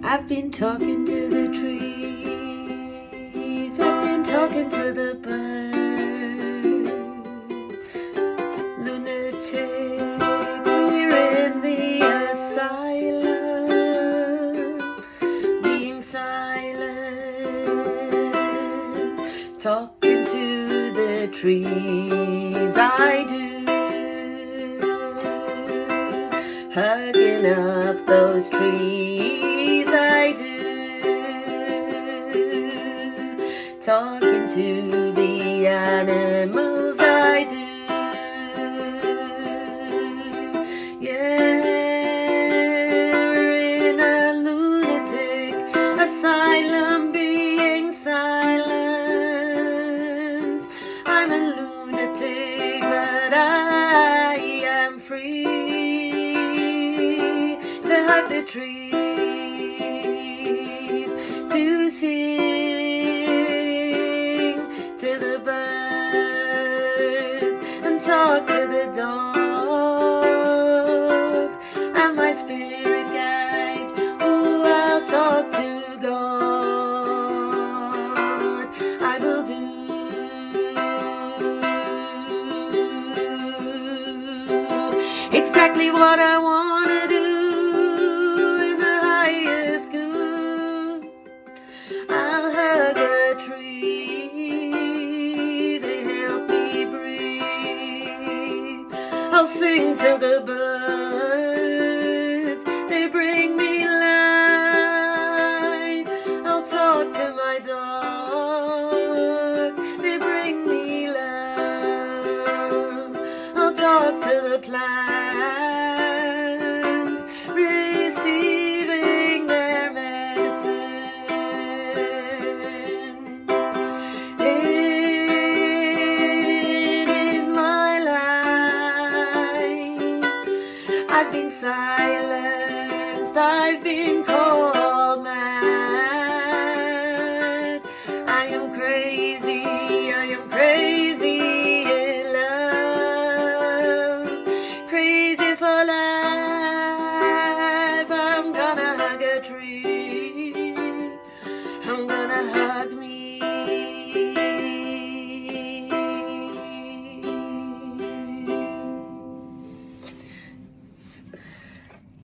I've been talking to the trees, I've been talking to the birds. Lunatic, we're in the asylum, being silent, talking to the trees. I do, hugging up those trees. I do, talking to the animals. I do, yeah. We're in a lunatic asylum, being silent. I'm a lunatic, but I am free to hug the trees, to sing to the birds, and talk to the dogs, and my spirit guides. Oh, I'll talk to God. I will do exactly what I want to do in the highest good. I'll hug a tree, they help me breathe. I'll sing to the birds, they bring me light. I'll talk to my dog, they bring me love. I'll talk to the plants, receiving their medicine. In my life, I've been silenced, I've been called mad. I am crazy, I am crazy.